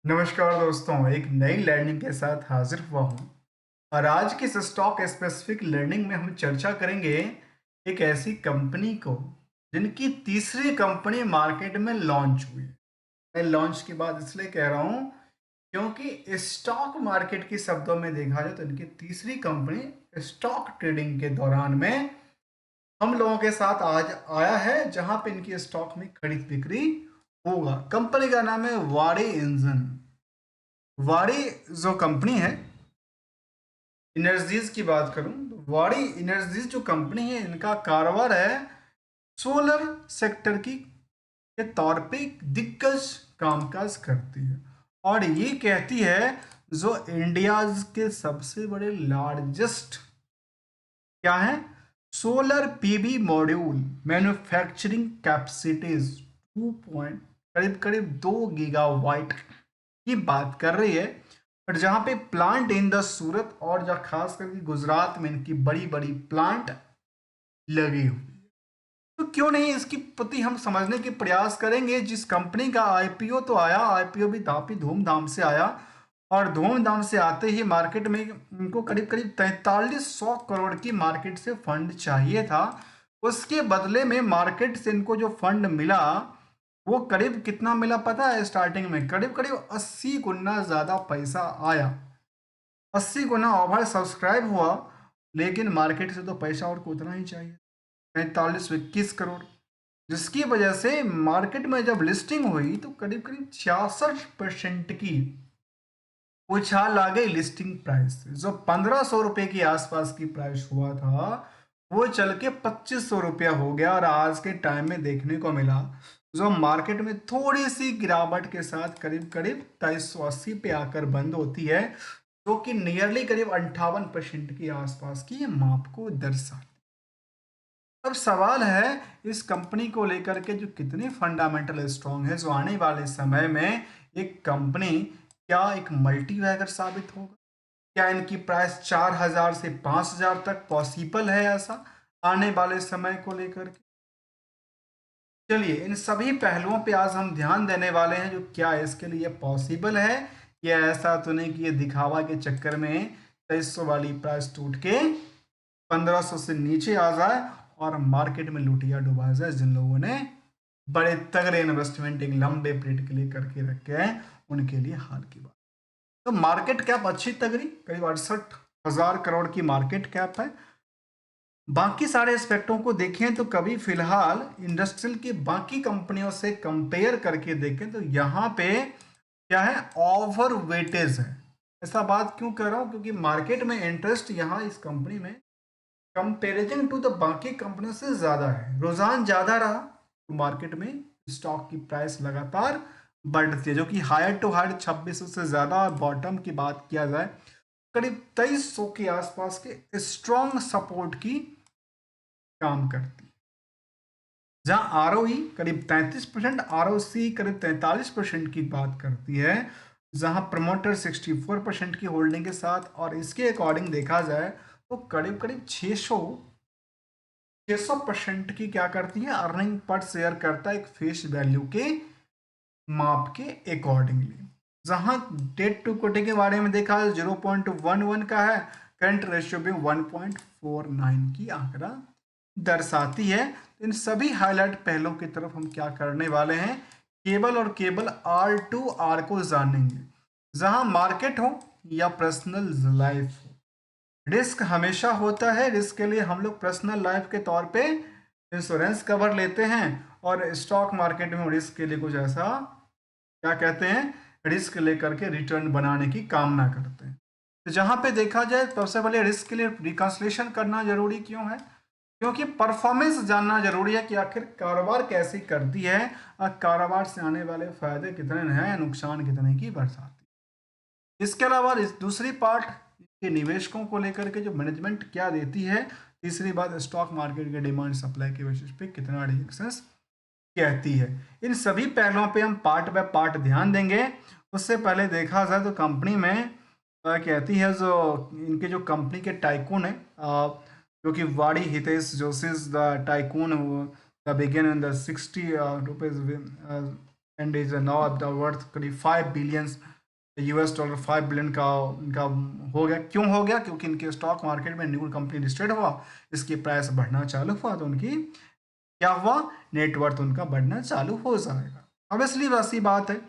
नमस्कार दोस्तों, एक नई लर्निंग के साथ हाजिर हुआ हूँ। और आज की इस स्टॉक स्पेसिफिक लर्निंग में हम चर्चा करेंगे एक ऐसी कंपनी को जिनकी तीसरी कंपनी मार्केट में लॉन्च हुई। मैं लॉन्च की बात इसलिए कह रहा हूँ क्योंकि स्टॉक मार्केट के शब्दों में देखा जाए तो इनकी तीसरी कंपनी स्टॉक ट्रेडिंग के दौरान में हम लोगों के साथ आज आया है, जहां पे इनकी स्टॉक में खरीद बिक्री होगा। कंपनी का नाम है वारी इंजन। वारी जो कंपनी है, इनर्जीज की बात करूं तो वारी इनर्जीज जो कंपनी है, इनका कारोबार है सोलर सेक्टर की के तौर पे एक दिग्गज कामकाज करती है। और ये कहती है जो इंडिया के सबसे बड़े लार्जेस्ट क्या है, solar PV module manufacturing capacities 2 point करीब करीब 2 गीगावाट की बात कर रही है। और जहाँ पे प्लांट इन द सूरत और जहाँ खास करके गुजरात में इनकी बड़ी बड़ी प्लांट लगी हुई है। तो क्यों नहीं इसकी प्रति हम समझने के प्रयास करेंगे। जिस कंपनी का आईपीओ तो आया, आईपीओ भी काफी धूमधाम से आया, और धूमधाम से आते ही मार्केट में इनको करीब करीब 4300 करोड़ की मार्केट से फंड चाहिए था। उसके बदले में मार्केट से इनको जो फंड मिला वो करीब कितना मिला पता है? स्टार्टिंग में करीब करीब 80 गुना ज्यादा पैसा आया। 80 गुना ओवर सब्सक्राइब हुआ, लेकिन मार्केट से तो पैसा और को उतना ही चाहिए, 4521 करोड़। जिसकी वजह से मार्केट में जब लिस्टिंग हुई तो करीब करीब 66% की उछाल आ गई लिस्टिंग प्राइस से। जो 1500 रुपए के आसपास की प्राइस हुआ था वो चल के 2500 रुपया हो गया। और आज के टाइम में देखने को मिला जो मार्केट में थोड़ी सी गिरावट के साथ करीब करीब 2380 पे आकर बंद होती है, जो कि नियरली करीब 58% के आसपास की ये माप को दर्शाती। अब सवाल है इस कंपनी को लेकर के जो कितनी फंडामेंटल स्ट्रांग है, जो आने वाले समय में एक कंपनी क्या एक मल्टीबैगर साबित होगा। क्या इनकी प्राइस 4000 से 5000 तक पॉसिबल है ऐसा आने वाले समय को लेकर के। चलिए इन सभी पहलुओं पे आज हम ध्यान देने वाले हैं, जो क्या इसके लिए पॉसिबल है या ऐसा तो नहीं कि ये दिखावा के चक्कर में 2300 वाली प्राइस टूट के 1500 से नीचे आ जाए और मार्केट में लुटिया डुबा जाए, जिन लोगों ने बड़े तगड़े इन्वेस्टमेंट एक लंबे पीरियड के लिए करके रखे हैं उनके लिए हाल की बात। तो मार्केट कैप अच्छी तगड़ी करीब 68,000 करोड़ की मार्केट कैप है। बाकी सारे एस्पेक्टों को देखें तो कभी फिलहाल इंडस्ट्रियल की बाकी कंपनियों से कंपेयर करके देखें तो यहाँ पे क्या है, ओवर वेटेज है। ऐसा बात क्यों कर रहा हूँ? क्योंकि मार्केट में इंटरेस्ट यहाँ इस कंपनी में कंपेरिजन टू द बाकी कंपनियों से ज़्यादा है। रुझान ज़्यादा रहा तो मार्केट में स्टॉक की प्राइस लगातार बढ़ती है, जो कि हायर टू हायर 2600 से ज़्यादा। और बॉटम की बात किया जाए करीब 2300 के आसपास के स्ट्रॉन्ग सपोर्ट की काम करती है। जहां आरओई करीब 33%, आरओसी करीब 43% की बात करती है। जहां प्रमोटर 64% की होल्डिंग के साथ, और इसके अकॉर्डिंग देखा जाए तो करीब करीब 600% की क्या करती है, अर्निंग पर शेयर करता है एक फेस वैल्यू के माप के अकॉर्डिंगली। जहां डेट टू इक्विटी के बारे में देखा है 0.11 का है, करंट रेशियो भी 1.49 की आंकड़ा दर्शाती है। तो इन सभी हाईलाइट पहलों की तरफ हम क्या करने वाले हैं, केवल और केवल R2R को जानेंगे। जहां मार्केट हो या पर्सनल लाइफ हो, रिस्क हमेशा होता है। रिस्क के लिए हम लोग पर्सनल लाइफ के तौर पे इंश्योरेंस कवर लेते हैं, और स्टॉक मार्केट में रिस्क के लिए कुछ ऐसा क्या कहते हैं, रिस्क लेकर के रिटर्न बनाने की कामना करते हैं। तो जहां पे देखा जाए सबसे पहले रिस्क के लिए रिकंसलेशन करना जरूरी क्यों है? क्योंकि परफॉर्मेंस जानना जरूरी है कि आखिर कारोबार कैसे करती है और कारोबार से आने वाले फायदे कितने हैं, नुकसान कितने की बरसाती। इसके अलावा इस दूसरी पार्ट के निवेशकों को लेकर के जो मैनेजमेंट क्या देती है। तीसरी बात स्टॉक मार्केट के डिमांड सप्लाई के बेसिस पे कितना रिएक्शंस कहती है। इन सभी पहलुओं पे हम पार्ट बाय पार्ट ध्यान देंगे। उससे पहले देखा जाए तो कंपनी में कहती है जो इनके जो कंपनी के टाइकून है, जो कि वाड़ी Hitesh Joshi the tycoon, the began in the 60 rupees and is now the worth करीब 5 बिलियंस US $5 बिलियन का इनका हो गया। क्यों हो गया? क्योंकि इनके स्टॉक मार्केट में न्यू कंपनी लिस्टेड हुआ, इसकी प्राइस बढ़ना चालू हुआ तो उनकी क्या हुआ, नेटवर्थ उनका बढ़ना चालू हो जाएगा। ऑब्वियसली वैसी बात है,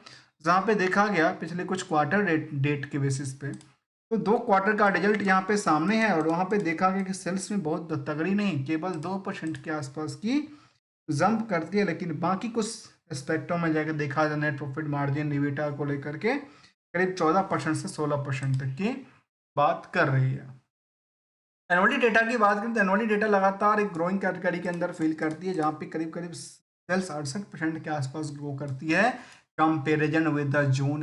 जहाँ पे देखा गया पिछले कुछ क्वार्टर डेट के बेसिस पे, तो 2 क्वार्टर का रिजल्ट यहाँ पे सामने है और वहाँ पे देखा गया कि सेल्स में बहुत तगड़ी नहीं, केवल 2% के आसपास की जंप करती है, लेकिन बाकी कुछ एस्पेक्टों में जाकर देखा जाए नेट प्रॉफिट मार्जिन निविटा को लेकर के करीब 14% से 16% तक की बात कर रही है। एनुअली डेटा की बात करें तो एनुअली डेटा लगातार एक ग्रोइंग कैटेगरी के अंदर फील करती है, जहाँ पे करीब करीब सेल्स 68% के आसपास ग्रो करती है कंपेरिजन विद द जून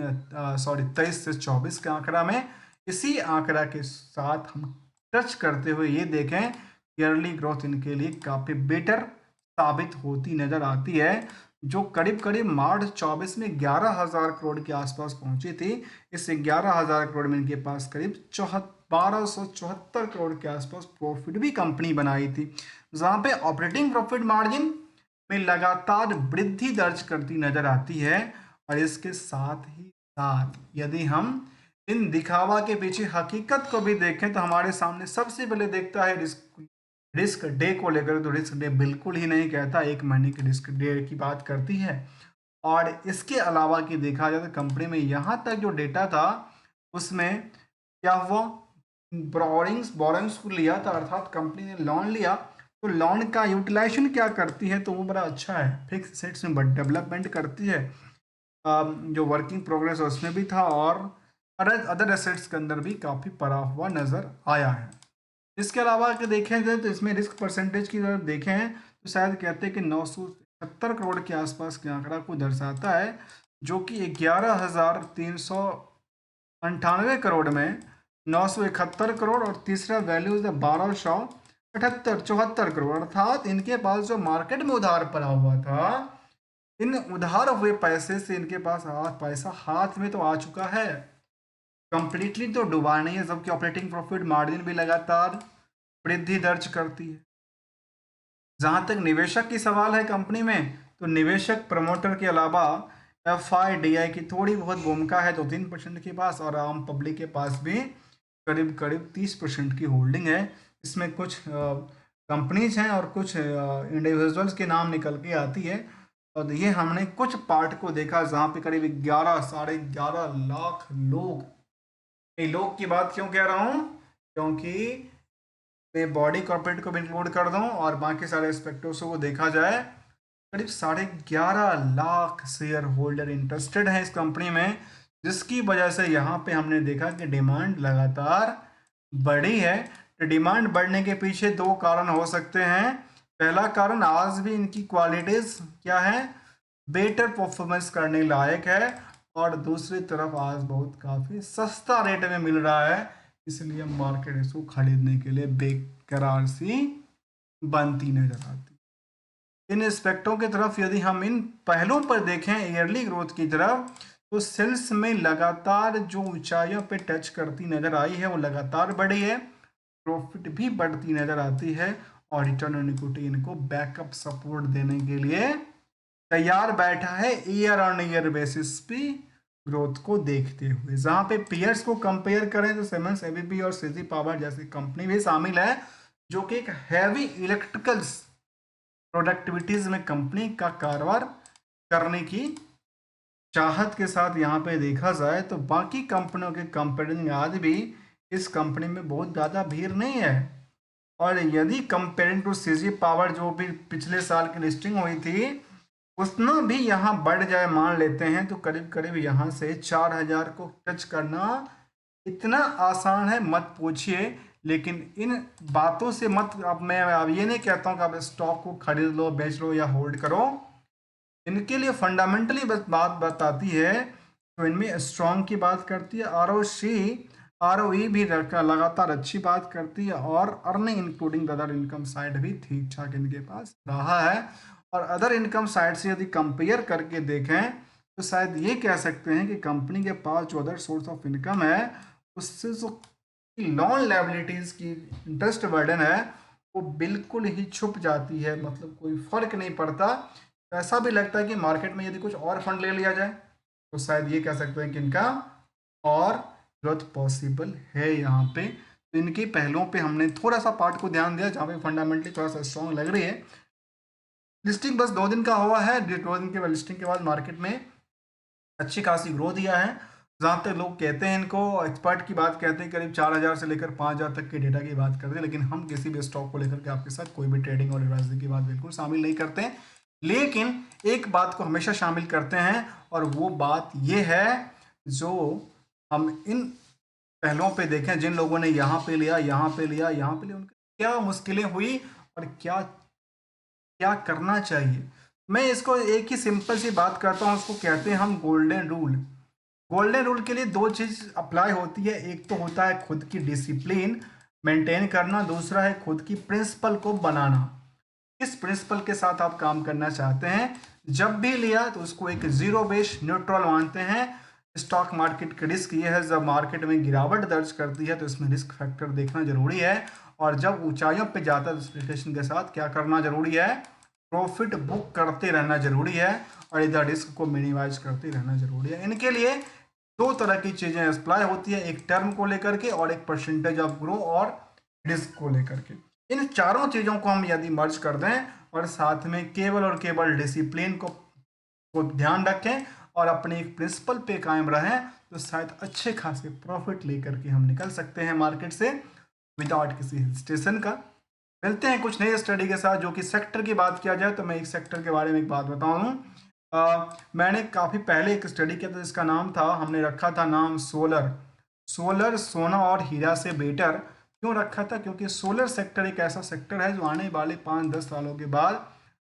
23 से 24 के आंकड़ा में। इसी आंकड़ा के साथ हम टच करते हुए ये देखें ईयरली ग्रोथ इनके लिए काफ़ी बेटर साबित होती नजर आती है, जो करीब करीब मार्च 24 में 11,000 करोड़ के आसपास पहुंची थी। इस 11,000 करोड़ में इनके पास करीब 1274 करोड़ के आसपास प्रॉफिट भी कंपनी बनाई थी, जहां पे ऑपरेटिंग प्रॉफिट मार्जिन में लगातार वृद्धि दर्ज करती नजर आती है। और इसके साथ ही साथ यदि हम इन दिखावा के पीछे हकीकत को भी देखें तो हमारे सामने सबसे पहले देखता है रिस्क डे को लेकर, तो रिस्क डे बिल्कुल ही नहीं कहता, 1 महीने की रिस्क डे की बात करती है। और इसके अलावा कि देखा जाए तो कंपनी में यहाँ तक जो डेटा था उसमें क्या हुआ, बोरोइंग्स को लिया था, अर्थात कंपनी ने लोन लिया, तो लोन का यूटिलाइजेशन क्या करती है, तो वो बड़ा अच्छा है, फिक्स एसेट्स में डेवलपमेंट करती है, जो वर्किंग प्रोग्रेस है उसमें भी था, और अदर एसेट्स के अंदर भी काफ़ी पड़ा हुआ नज़र आया है। इसके अलावा अगर देखें जाए तो इसमें रिस्क परसेंटेज की तरफ देखें तो शायद कहते हैं कि 970 करोड़ के आसपास के आंकड़ा को दर्शाता है, जो कि 11,398 करोड़ में 971 करोड़ और तीसरा वैल्यू है 1274 करोड़, अर्थात इनके पास जो मार्केट में उधार पड़ा हुआ था, इन उधार हुए पैसे से इनके पास पैसा हाथ में तो आ चुका है, कंप्लीटली तो डुबा नहीं है, जबकि ऑपरेटिंग प्रॉफिट मार्जिन भी लगातार वृद्धि दर्ज करती है। जहां तक निवेशक की सवाल है कंपनी में, तो निवेशक प्रमोटर के अलावा FIDI की थोड़ी बहुत भूमिका है, तो 3% के पास, और आम पब्लिक के पास भी करीब करीब 30% की होल्डिंग है। इसमें कुछ कंपनीज हैं और कुछ इंडिविजुअल्स के नाम निकल के आती है, और ये हमने कुछ पार्ट को देखा जहाँ पे करीब 11 साढ़े 11 लाख लोग, ये लोग की बात क्यों कह रहा हूँ, क्योंकि मैं बॉडी कॉर्पोरेट को भी इंक्लूड कर दूं और बाकी सारे एस्पेक्टों को देखा जाए, करीब 11.5 लाख शेयर होल्डर इंटरेस्टेड हैं इस कंपनी में, जिसकी वजह से यहाँ पे हमने देखा कि डिमांड लगातार बढ़ी है। तो डिमांड बढ़ने के पीछे 2 कारण हो सकते हैं। पहला कारण, आज भी इनकी क्वालिटीज क्या है, बेटर परफॉर्मेंस करने लायक है, और दूसरी तरफ आज बहुत काफ़ी सस्ता रेट में मिल रहा है, इसलिए मार्केट इसको खरीदने के लिए बेकरार सी बनती नजर आती। इन एस्पेक्टों की तरफ यदि हम इन पहलुओं पर देखें ईयरली ग्रोथ की तरफ, तो सेल्स में लगातार जो ऊंचाइयों पे टच करती नजर आई है वो लगातार बढ़ी है, प्रॉफिट भी बढ़ती नजर आती है, और रिटर्न ऑन इक्विटी इनको बैकअप सपोर्ट देने के लिए तैयार बैठा है ईयर ऑन ईयर बेसिस पे ग्रोथ को देखते हुए। जहां पे पीयर्स को कंपेयर करें तो सिमेंस, एबीबी और सीजी पावर जैसी कंपनी भी शामिल है, जो कि एक हैवी इलेक्ट्रिकल्स प्रोडक्टिविटीज में कंपनी का कारोबार करने की चाहत के साथ यहाँ पे देखा जाए तो बाकी कंपनियों के कंपेरिजन में आज भी इस कंपनी में बहुत ज़्यादा भीड़ नहीं है। और यदि कंपेयरिंग टू सीजी पावर जो भी पिछले साल की लिस्टिंग हुई थी, उतना भी यहाँ बढ़ जाए मान लेते हैं, तो करीब करीब यहाँ से 4,000 को टच करना इतना आसान है मत पूछिए। लेकिन इन बातों से मत, अब मैं अब ये नहीं कहता हूँ कि आप स्टॉक को खरीद लो, बेच लो या होल्ड करो, इनके लिए फंडामेंटली बस बात बताती है, तो इनमें स्ट्रॉन्ग की बात करती है, ROE भी लगातार अच्छी बात करती है, और earning including other income side भी ठीक ठाक इनके पास रहा है। और अदर इनकम साइड से यदि कंपेयर करके देखें तो शायद ये कह सकते हैं कि कंपनी के पास जो अदर सोर्स ऑफ इनकम है उससे जो लोन लायबिलिटीज की इंटरेस्ट बर्डन है वो बिल्कुल ही छुप जाती है, मतलब कोई फर्क नहीं पड़ता। ऐसा भी लगता है कि मार्केट में यदि कुछ और फंड ले लिया जाए तो शायद ये कह सकते हैं कि इनका और ग्रोथ पॉसिबल है यहाँ पे। तो इनके पहलुओं पे हमने थोड़ा सा पार्ट को ध्यान दिया जहाँ पे फंडामेंटली थोड़ा सा स्ट्रॉन्ग लग रही है। लिस्टिंग बस 2 दिन का हुआ है, 2 दिन के बाद लिस्टिंग के बाद मार्केट में अच्छी खासी ग्रोथ दिया है। जहाँ तक लोग कहते हैं, इनको एक्सपर्ट की बात कहते हैं, करीब 4,000 से लेकर 5,000 तक के डेटा की बात करते हैं, लेकिन हम किसी भी स्टॉक को लेकर के आपके साथ कोई भी ट्रेडिंग और एडवाइजरी की बात बिल्कुल शामिल नहीं करते हैं। लेकिन एक बात को हमेशा शामिल करते हैं, और वो बात ये है, जो हम इन पहलुओं पे देखें, जिन लोगों ने यहाँ पे लिया, यहाँ पे लिया, यहाँ पे लिया, उनकी क्या मुश्किलें हुई और क्या क्या करना चाहिए। मैं इसको एक ही सिंपल सी बात करता हूँ, उसको कहते हैं हम गोल्डन रूल। गोल्डन रूल के लिए 2 चीज अप्लाई होती है, एक तो होता है खुद की डिसिप्लिन मेंटेन करना, दूसरा है खुद की प्रिंसिपल को बनाना। इस प्रिंसिपल के साथ आप काम करना चाहते हैं, जब भी लिया तो उसको एक जीरो बेस न्यूट्रल मानते हैं। स्टॉक मार्केट की रिस्क ये है, जब मार्केट में गिरावट दर्ज करती है तो इसमें रिस्क फैक्टर देखना जरूरी है, और जब ऊंचाइयों पे जाता है तो एक्सपेक्टेशन के साथ क्या करना जरूरी है, प्रॉफिट बुक करते रहना जरूरी है, और इधर रिस्क को मिनिमाइज करते रहना जरूरी है। इनके लिए 2 तरह की चीजें अप्लाई होती है, एक टर्म को लेकर के और एक परसेंटेज ऑफ ग्रो और रिस्क को लेकर के। इन चारों चीजों को हम यदि मर्ज कर दें और साथ में केवल और केवल डिसिप्लिन को ध्यान रखें और अपने एक प्रिंसिपल पे कायम रहें, तो शायद अच्छे खासे प्रॉफिट लेकर के हम निकल सकते हैं मार्केट से विदाउट किसी हेजिटेशन का। मिलते हैं कुछ नए स्टडी के साथ, जो कि सेक्टर की बात किया जाए तो मैं एक सेक्टर के बारे में एक बात बताऊं। मैंने काफ़ी पहले एक स्टडी किया था जिसका नाम था, हमने रखा था नाम सोलर। सोलर सोना और हीरा से बेटर क्यों रखा था, क्योंकि सोलर सेक्टर एक ऐसा सेक्टर है जो आने वाले 5-10 सालों के बाद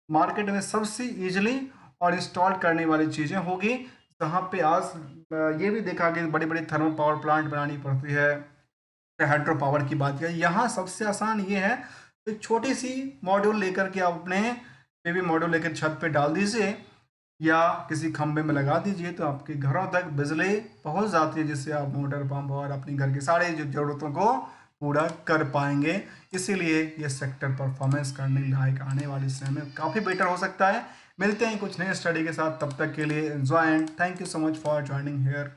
मार्केट में सबसे इजीली और इंस्टॉल करने वाली चीज़ें होगी। जहाँ पे आज ये भी देखा कि बड़ी बड़ी थर्मल पावर प्लांट बनानी पड़ती है, हाइड्रो पावर की बात करें, यहाँ सबसे आसान ये है, एक छोटी सी मॉड्यूल लेकर के आप अपने बेबी मॉड्यूल लेकर छत पे डाल दीजिए या किसी खंबे में लगा दीजिए, तो आपके घरों तक बिजली पहुंच जाती है, जिससे आप मोटर पंप और अपनी घर की सारी ज़रूरतों को पूरा कर पाएंगे। इसीलिए ये सेक्टर परफॉर्मेंस करने लायक आने वाले समय में काफ़ी बेटर हो सकता है। मिलते हैं कुछ नए स्टडी के साथ, तब तक के लिए enjoy and thank you so much for joining hair.